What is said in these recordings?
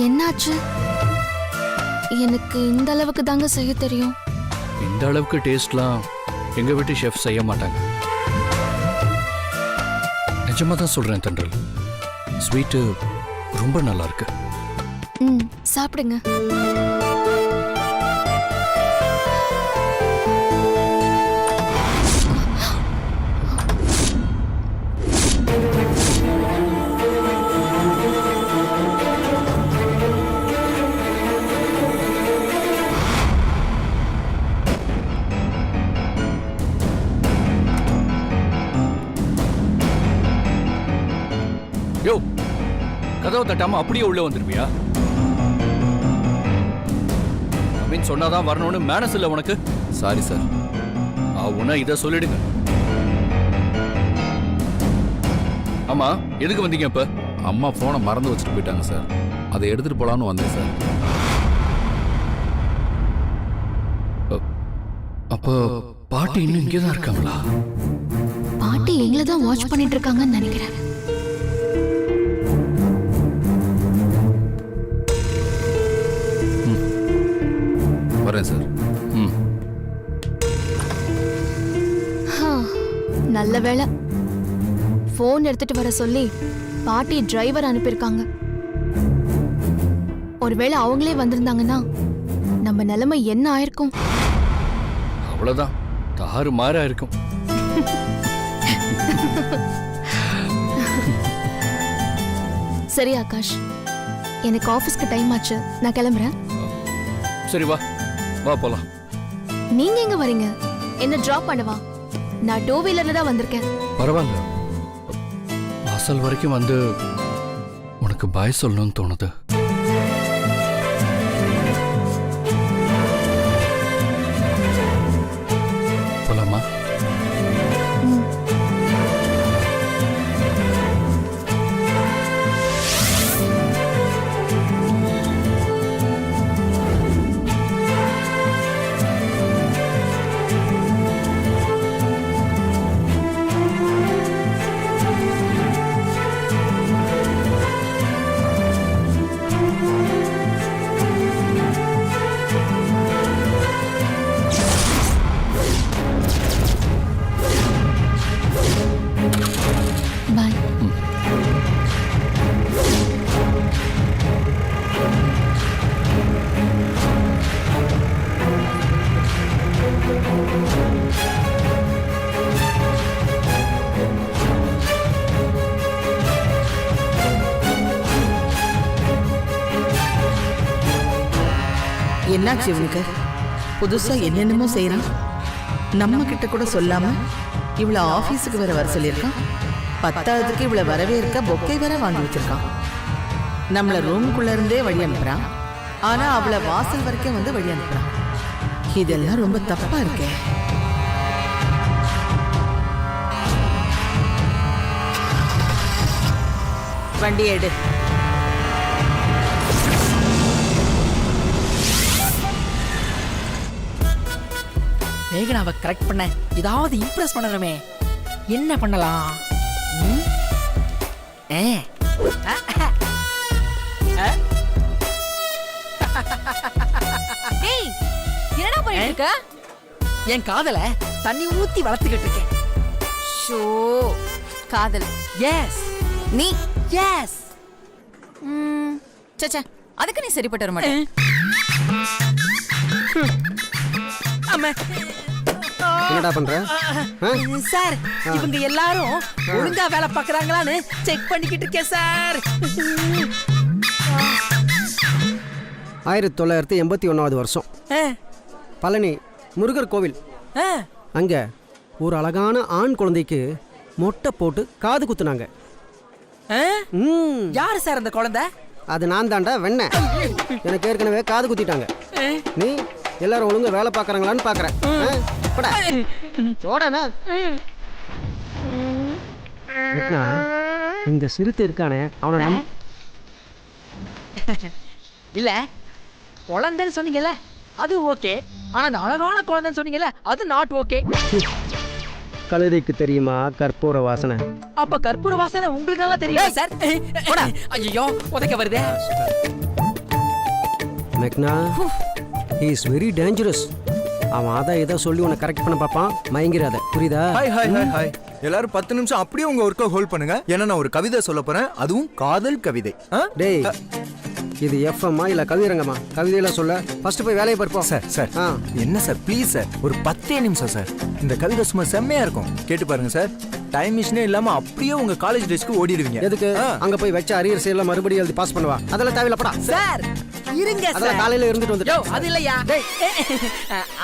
என்னாச்சு? எனக்கு இந்த அளவுக்கு தாங்க செய்ய தெரியும். இந்த அளவுக்கு டேஸ்ட்லாம் எங்க வீட்டு ஷெஃப் செய்ய மாட்டாங்க. நிஜமா தான் சொல்றேன் தென்றல், ஸ்வீட்டு ரொம்ப நல்லா இருக்கு. சாப்பிடுங்க. யோ, கதவை தட்டாம அப்படியே உள்ள வந்துருவியா? அமீன் சொன்னாதான் வரணும்னு மேனஸ் இல்ல உனக்கு? Sorry sir. உன்ன இதை சொல்லிடுங்க. ஆமா, எதுக்கு வந்தீங்க இப்ப? அம்மா போனை மறந்து வச்சுட்டு போயிட்டாங்க சார், அதை எடுத்துட்டு போலான்னு வந்தேன் சார். அப்ப பாட்டி இன்னும் இங்கேதான் இருக்காங்களா? பாட்டி எங்களை தான் வாட்ச் பண்ணிட்டு இருக்காங்கன்னு நினைக்கிறேன். வரேன் சார். நல்ல வேளை போன் எடுத்துட்டு வர சொல்லி பாட்டி டிரைவர் அனுப்பியிருக்காங்க. ஒருவேளை அவங்களே வந்திருந்தாங்கன்னா நம்ம நிலைமை என்ன ஆயிருக்கும்? அவ்வளவுதான், தாறு மாறா இருக்கும். சரி ஆகாஷ், எனக்கு ஆபீஸ்க்கு டைம் ஆச்சு, நான் கிளம்புறேன். சரி வா வா போலாம். நீங்க எங்க வரீங்க? என்ன டிராப் பண்ணவா? நான் 2 வீலர்ல தான் வந்திருக்கேன். பரவாயில்ல, வாசல் வரைக்கும் வந்து உனக்கு பாய் சொல்லணும்னு தோணுது. போலாமா? பாய். என்னாச்சு இவனுக்கு? புதுசா என்னென்னமோ செய்யறான். நம்ம கிட்ட கூட சொல்லாம இவள ஆபீஸுக்கு வேற வர சொல்லியிருக்கான். 10ஆவதுக்கு இவள வரவே இருக்க பொக்கை வேற வாங்கி வச்சிருக்கான். நம்மள ரூமுக்குள்ள இருந்தே வழி அனுப்புறான். ஆனா அவளை வாசல் வரைக்கும் வந்து வழி அனுப்புறான். இதெல்லாம் ரொம்ப தப்பா இருக்கே. வண்டி எடு. மேகனாவை கரெக்ட் பண்ண ஏதாவது இம்ப்ரெஸ் பண்ணணுமே. என்ன பண்ணலாம்? என்னடா பண்ணிட்டு இருக்க? என் காதல தண்ணி ஊத்தி வளர்த்துக்கிட்டு இருக்கேன். ஷோ, காதல்? எஸ். நீ? எஸ். சச்சா, அதுக்கு நீ சரிப்பட்டு வர மாட்டே. என்னடா பண்ற? சார், இவங்க எல்லாரும் ஒழுங்கா வேலை பார்க்கறாங்களான்னு செக் பண்ணிக்கிட்டு இருக்கேன் சார். 1981வது வருஷம் பழனி முருகர் கோவில். அங்க ஒரு அழகான ஆண் குழந்தைக்கு மொட்டை போட்டு காது குத்துனாங்க. யாரு சார் அந்த குழந்தை? அது நான் தாண்டா வெண்ண. எனக்கு ஏற்கனவே காது குத்திட்டாங்க. நீ எல்லாரும் ஒழுங்கா வேலை பார்க்கறாங்களான்னு பார்க்கறேன். இந்த சிறுத்தை இருக்கானே அவன இல்ல, குழந்தைன்னு சொன்னீங்கல்ல அது ஓகே. ஆனா அந்த அழகான குழந்தைன்னு சொன்னீங்கல்ல அது நாட் ஓகே. கழுதைக்கு தெரியுமா கற்பூர வாசனை? அப்ப கற்பூர வாசனை உங்களுக்கு நல்லா தெரியும் சார். ஐயோ, உதைக்க வருதே. மெக்னா he is வெரி டேஞ்சரஸ். அவன் அதான் ஏதோ சொல்லி உன்னை கரெக்ட் பண்ண பார்ப்பான், மயங்கிறாத, புரியுதா? ஹாய் ஹாய் ஹாய் ஹாய் எல்லாரும் 10 நிமிஷம் அப்படியே உங்க ஒர்க்கை ஹோல்ட் பண்ணுங்க. ஏன்னா நான் ஒரு கவிதை சொல்ல போறேன், அதுவும் காதல் கவிதை. டேய் இது எஃப்எம்மா இல்ல கவிரங்கம்மா? கவிதையெல்லாம் சொல்ல ஃபர்ஸ்ட் போய் வேலையை பார்ப்போம். சார் சார் என்ன சார் ப்ளீஸ் சார் ஒரு 10 நிமிஷம் சார். இந்த கவிதை சும்மா செம்மையா இருக்கும், கேட்டு பாருங்க சார். டைம் மிஷினே இல்லாம அப்படியே உங்க காலேஜ் டேஸ்க்கு ஓடிடுவீங்க. எதுக்கு? அங்க போய் வச்ச அரியர்ஸ் எல்லாம் மறுபடியும் எழுதி பாஸ் பண்ணுவா, அதெல்லாம் தேவையில்லப்படா. சார் இருங்க அதெல்லாம் சார். காலையில இருந்துட்டு யோ வந்துட்டோம். அது இல்லையா?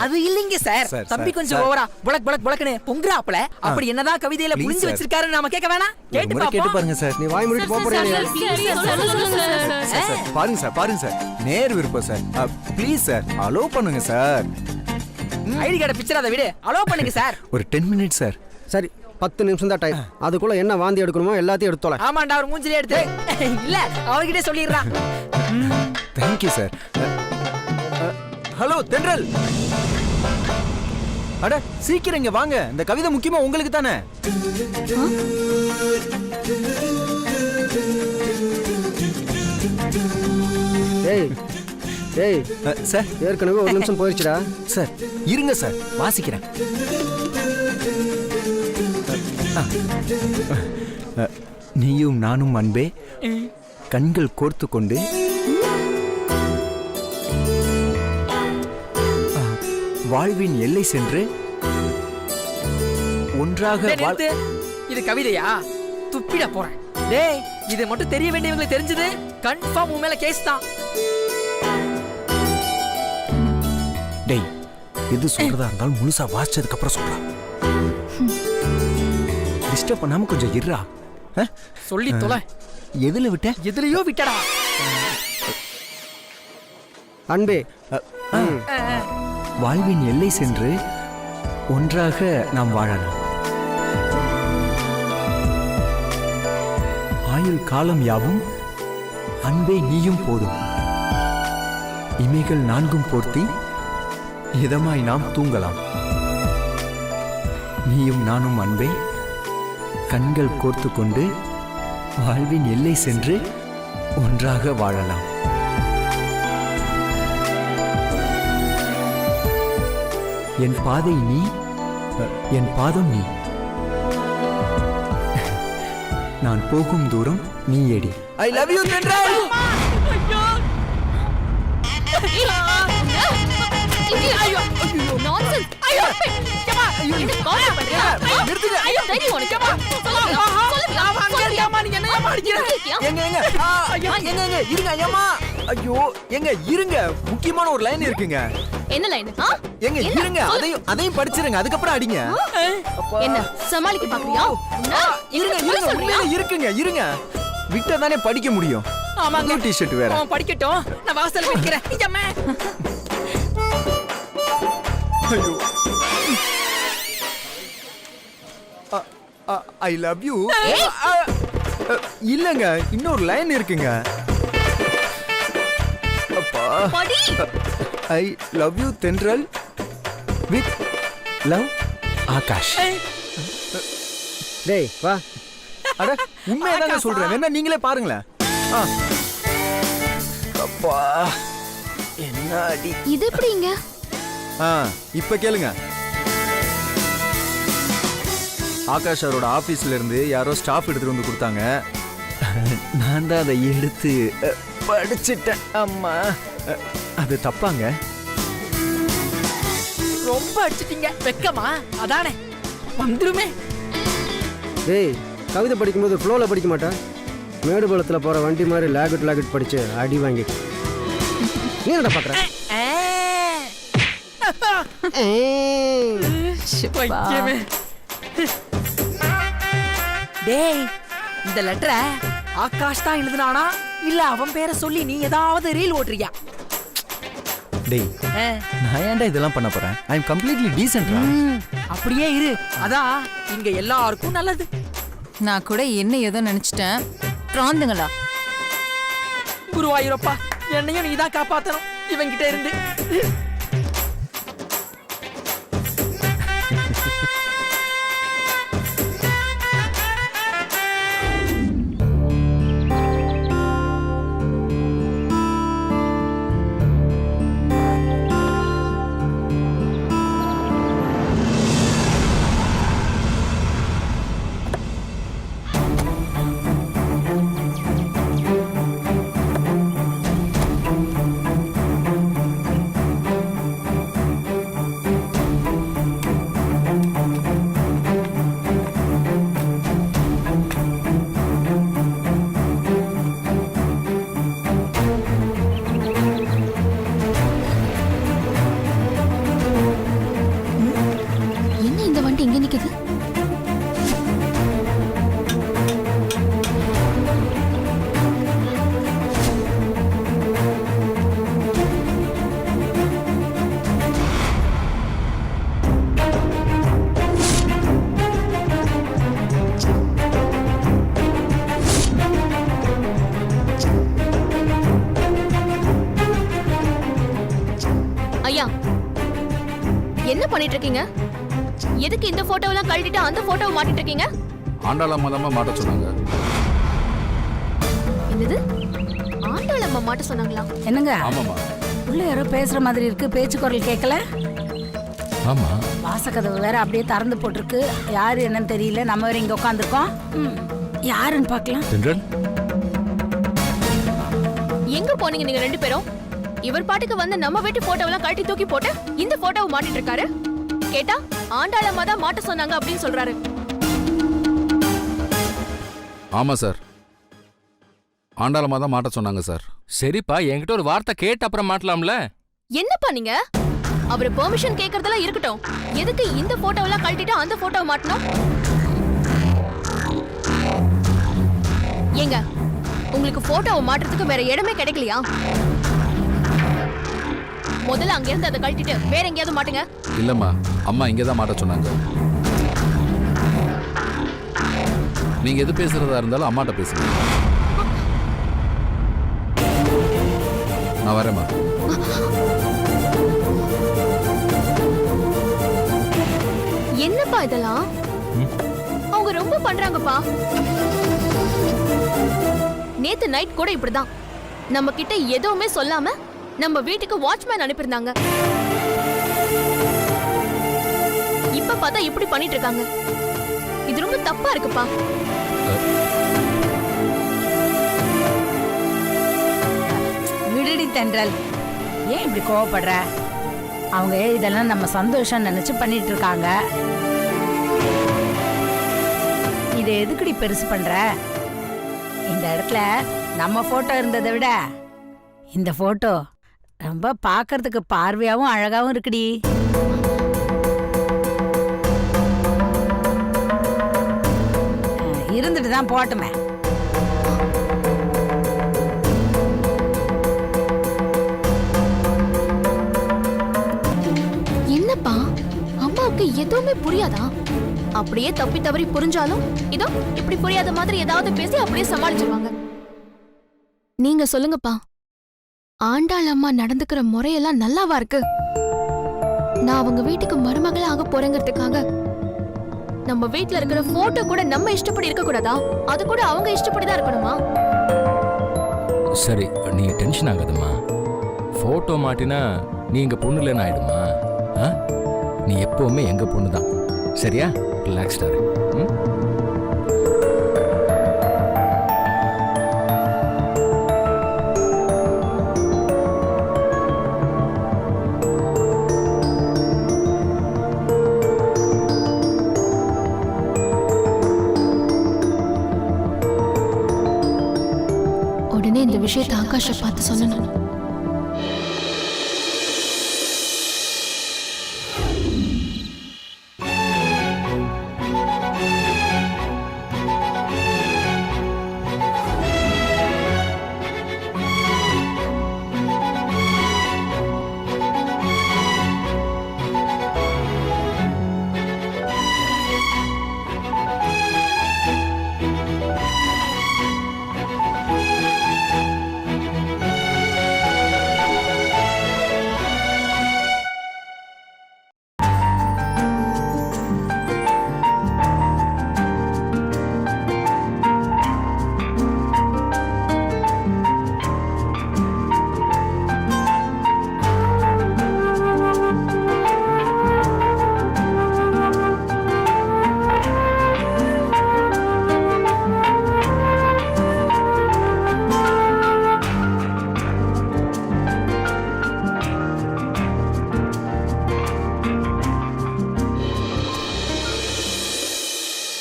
அது இல்லைங்க சார். சார், தம்பி சார், கொஞ்சம் சார். ஓவரா புலக் புலக் புலக்னு பொங்குறாப்ல. அப்படி என்னதான் கவிதையில Please, புரிஞ்சு sir. வச்சிருக்காருன்னு நாம கேட்க வேணாம்? ஒரு கேட்டு முறை கேட்டு பாப்போம். பாருங்க சார். நீ வாய் மூடிட்டு போக போறியா? சார், சார், பாருங்க சார் பாருங்க சார், நேர் விருப்பம் சார். ப்ளீஸ் சார் அலோவ் பண்ணுங்க சார். ஐடி கார்டு பிக்சர் அதை விடு, அலோவ் பண்ணுங்க சார். ஒரு 10 மினிட்ஸ் சார். சரி 10 நிமிஷம் தான் டைம். அதுக்குள்ள என்ன வாந்தி எடுக்கணுமோ எல்லாத்தையும் எடுத்தோல. ஆமாண்டா அவர் மூஞ்சிலே எடுத்து இல்ல அவர்கிட்ட சொல்லிடுறான். Thank you sir. ஹலோ தென்றல், அட சீக்கிரம் இங்க வாங்க. இந்த கவிதை முக்கியமா உங்களுக்கு தானே. டேய் டேய் சார் ஏற்கனவே ஒரு நிமிஷம் போயிடுச்சுடா. சார் இருங்க சார் வாசிக்கிறேன். நீயும் நானும் அன்பே கண்கள் கோர்த்து கொண்டு வாழ்வின் எல்லை சென்று ஒன்றாக டேய், நிறுத்து. இது கவிதையா? துப்பிட போறேன். டேய் இது மட்டும் தெரிய வேண்டியவங்களுக்கு தெரிஞ்சது கன்ஃபார்ம் உன் மேல கேஸ் தான். டேய் எது சொல்றதா இருந்தாலும் முழுசா வாசிச்சதுக்கு அப்புறம் சொல்றா. டிஸ்டர்ப் பண்ணாம கொஞ்சம் இருடா. சொல்லி தொலை. எதுல விட்ட? எதுலயோ விட்டடா. அன்பே வாழ்வின் எல்லை சென்று ஒன்றாக நாம் வாழலாம். ஆயுள் காலம் யாவும் அன்பே நீயும் போதும். இமைகள் 4 போர்த்தி இதமாய் நாம் தூங்கலாம். நீயும் நானும் அன்பே கண்கள் கோர்த்து கொண்டு வாழ்வின் எல்லை சென்று ஒன்றாக வாழலாம். என் பாதை நீ, என் பாதம் நீ. நான் போகும் தூரம் நீ எடி. ஐ லவ் யூ தென்றல். இருங்க ஏமா. ஐயோ எங்க இருங்க, முக்கியமான ஒரு லைன் இருக்குங்க. என்ன லைன்? எங்க இருங்க, அதையும் படிச்சிருங்க, அதுக்கப்புறம் அடிங்க. என்ன சமாளிக்க பாக்குறியா? இருங்க இருங்க, உண்மையில இருக்குங்க, இருங்க. விட்டா தானே படிக்க முடியும். ஆமாங்க. டி-ஷர்ட் வேற. அவன் படிக்கட்டும், நான் வாசல்ல வைக்கிறேன். இங்கம்மா. ஐயோ ஐ லவ் யூ. இல்லங்க இன்னொரு லைன் இருக்குங்க. அப்பா படி. ஐ லவ் யூ தென்றல் வித் லவ் ஆகாஷ். டேய் வா. அட உண்மையா தாங்க சொல்றேன், வேணா நீங்களே பாருங்களேன். அப்பா என்ன அடி. இது எப்படிங்க? இப்ப கேளுங்க. ஆகாஷ் அவரோட ஆபீஸ்ல இருந்து யாரோ ஸ்டாஃப் எடுத்துட்டு வந்து கொடுத்தாங்க. நான் தான் அதை எடுத்து படிச்சிட்டேன். அம்மா அது தப்பாங்க. ரொம்ப அடிச்சிட்டீங்க. வெக்கமா? அதானே வந்துருமே. டேய் கவிதை படிக்கும்போது ஃப்ளோவில் படிக்க மாட்டேன். மேடு பள்ளத்தில் போகிற வண்டி மாதிரி லாகட் படிச்சு அடி வாங்கி நீ என்னடா பார்க்குற? வைக்கமே. டேய் இந்த லெட்டரை ஆகாஷ் தான் எழுதுனானா இல்ல அவன் பேரை சொல்லி நீ ஏதாவது ரீல் ஓட்டுறியா? டேய் நான் ஏன்டா இதெல்லாம் பண்ண போறேன்? ஐ அம் கம்ப்ளீட்லி டீசன்ட். அப்படியே இரு, அதான் இங்க எல்லாருக்கும் நல்லது. நான் கூட என்ன ஏதோ நினைச்சிட்டேன். பிராந்துங்களா? குருவாயூரப்பா என்னையும் நீதான் காப்பாத்தணும் இவன்கிட்ட இருந்து. என்ன பண்ணிட்டு இருக்கீங்க? எதுக்கு இந்த போட்டோவெல்லாம் கழட்டிட்டு அந்த போட்டோவை மாட்டிட்டு இருக்கீங்க? ஆண்டாளம்மா தான் மாட்ட சொன்னாங்க. என்னது? ஆண்டாளம்மா மாட்ட சொன்னாங்களா? என்னங்க ஆமாம்மா. உள்ள யாரோ பேசுற மாதிரி இருக்கு, பேச்சு குரல் கேட்கல. ஆமா, வாசக்கதவு வேற அப்படியே திறந்து போட்டிருக்கு. யாரு என்னன்னு தெரியல. நம்ம வேற இங்க உட்காந்துருக்கோம். யாருன்னு பார்க்கலாம். தென்றல், எங்க போனீங்க நீங்க ரெண்டு பேரும்? இவர் பாட்டுக்கு வந்து நம்ம வீட்டு போட்டோவெல்லாம் கழட்டி தூக்கி போட்டு இந்த போட்டோவை மாட்டிட்டு இருக்காரு. கேட்டா ஆண்டாளம்மா தான் மாட்ட சொன்னாங்க அப்படின்னு சொல்றாரு. ஆமா சார், ஆண்டாளம்மா தான் மாட்ட சொன்னாங்க சார். சரிப்பா, என்கிட்ட ஒரு வார்த்தை கேட்டு அப்புறம் மாட்டலாம்ல. என்னப்பா நீங்க? அவரு பெர்மிஷன் கேக்குறதெல்லாம் இருக்கட்டும், எதுக்கு இந்த போட்டோவெல்லாம் கழட்டிட்டு அந்த போட்டோவை மாட்டணும்? ஏங்க, உங்களுக்கு போட்டோவை மாட்டுறதுக்கு வேற இடமே கிடைக்கலையா? முதல்ல அங்க இருந்து அதை கழட்டிட்டு வேற எங்கேயாவது மாட்டுங்க. இல்லம்மா, அம்மா இங்கே தான் மாட்ட சொன்னாங்க. நீங்க எது பேசுறதா இருந்தாலும் அம்மாட்ட பேசுங்க. நான் வரேம்மா. என்னப்பா இதெல்லாம்? அவங்க ரொம்ப பண்றாங்கப்பா. நேத்து நைட் கூட இப்படிதான் நம்ம கிட்ட எதுவுமே சொல்லாம நம்ம வீட்டுக்கு வாட்ச்மேன் அனுப்பியிருந்தாங்க. இப்ப பார்த்தா இப்படி பண்ணிட்டு இருக்காங்க. இது ரொம்ப தப்பா இருக்குப்பா. விடுடி தென்றல், ஏன் இப்படி கோவப்படுற? அவங்க இதெல்லாம் நம்ம சந்தோஷம் நினைச்சு பண்ணிட்டு இருக்காங்க. இதை எதுக்குடி பெருசு பண்ற? இந்த இடத்துல நம்ம போட்டோ இருந்ததை விட இந்த போட்டோ ரொம்ப பார்க்கறதுக்கு பார்வையாவும் அழகாவும் இருக்குடி. இருந்துட்டு தான் போட்டுமே. என்னப்பா, அம்மாவுக்கு எதுவுமே புரியாதா? அப்படியே தப்பி தவறி புரிஞ்சாலும் இதோ இப்படி புரியாத மாதிரி ஏதாவது பேசி அப்படியே சமாளிச்சிருவாங்க. நீங்க சொல்லுங்கப்பா, ஆண்டாள் அம்மா நடந்துக்கிற முறையெல்லாம் நல்லாவா இருக்கு? நான் அவங்க வீட்டுக்கு மருமகளா ஆக போறேங்கிறதுக்காக நம்ம வீட்டுல இருக்கிற போட்டோ கூட நம்ம இஷ்டப்படி இருக்க கூடாதா? அது கூட அவங்க இஷ்டப்படிதான் இருக்கணுமா? சரி, நீ டென்ஷன் ஆகாதம்மா. போட்டோ மாட்டினா நீ எங்க பொண்ணு இல்லைன்னு ஆயிடுமா? நீ எப்பவுமே எங்க பொண்ணு தான். சரியா? ரிலாக்ஸ்டா இரு. உடனே இந்த விஷயத்தை ஆகாஷ பார்த்து சொல்லணும்.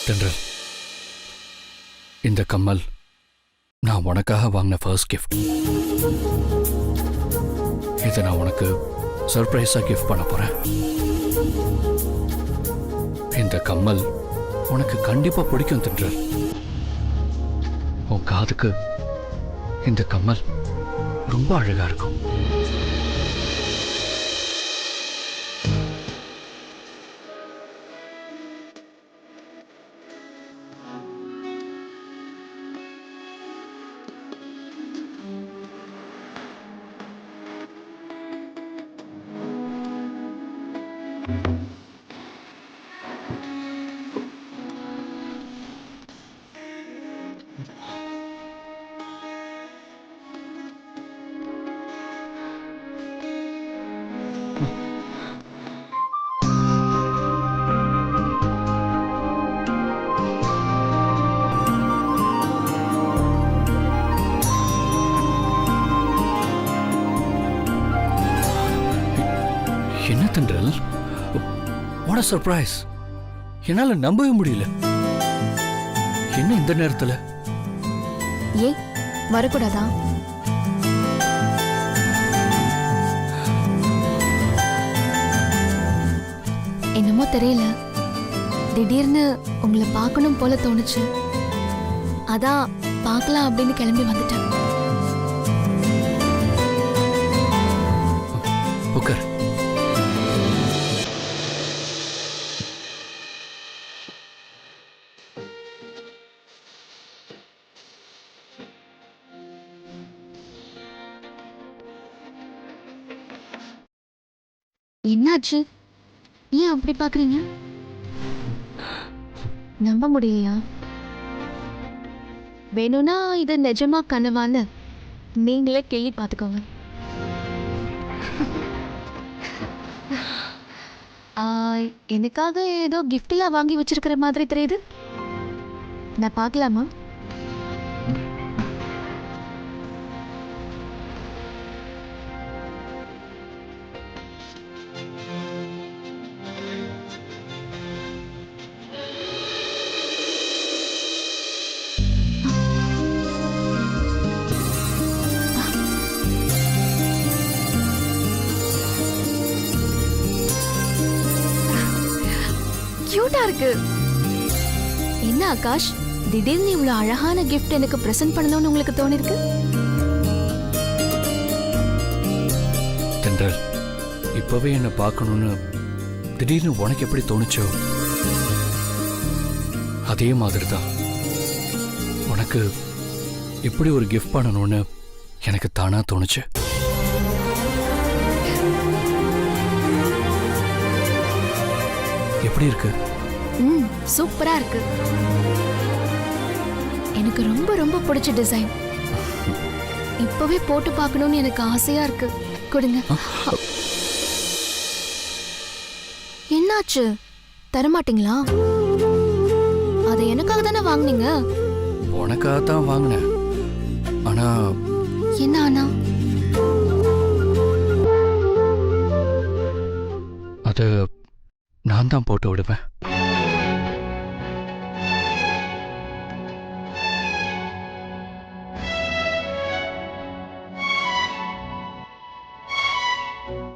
தென்றல், இந்த கம்மல் நான் உனக்காக வாங்கின ஃபர்ஸ்ட் கிஃப்ட். இதை நான் உனக்கு சர்ப்ரைஸா கிஃப்ட் பண்ண போறேன். இந்த கம்மல் உனக்கு கண்டிப்பா பிடிக்கும் தென்றல். உன் காதுக்கு இந்த கம்மல் ரொம்ப அழகா இருக்கும். என்ன தென்றல், வாட் a சர்ப்ரைஸ். என்னால நம்பவே முடியல. என்ன இந்த நேரத்துல? ஏன் வரக்கூடாதா? என்னமோ தெரியல, திடீர்னு உங்களை பார்க்கணும் போல தோணுச்சு. அதான் பார்க்கலாம் அப்படின்னு கிளம்பி வந்துட்டேன். உட்கார். என்னாச்சு? ஏன் அப்படி பாக்குறீங்க? நம்ப முடியலையா? வேணும்னா இது நிஜமா கனவான்னு நீங்களே கேள்வி பார்த்துக்கோங்க. எனக்காக ஏதோ கிஃப்ட்லாம் வாங்கி வச்சிருக்கிற மாதிரி தெரியுது. நான் பார்க்கலாமா? கியூட்டா இருக்கு. என்ன ஆகாஷ், திடீர்னு இவ்வளவு அழகான கிஃப்ட் எனக்கு பிரசன்ட் பண்ணணும்னு உங்களுக்கு தோணிருக்கு? தென்றல், இப்பவே என்ன பார்க்கணும்னு திடீர்னு உனக்கு எப்படி தோணுச்சோ அதே மாதிரி தான் உனக்கு இப்படி ஒரு கிஃப்ட் பண்ணணும்னு எனக்கு தானா தோணுச்சு. எப்படி இருக்கு? சூப்பரா இருக்கு. எனக்கு ரொம்ப ரொம்ப பிடிச்ச டிசைன். இப்பவே போட்டு பார்க்கணும்னு எனக்கு ஆசையா இருக்கு. கொடுங்க. என்னாச்சு, தரமாட்டீங்களா? அதை எனக்காக தானே வாங்குனீங்க. உனக்காக தான் வாங்கினேன். ஆனா என்ன ஆனா? அது நான் தான் போட்டு விடுவேன்.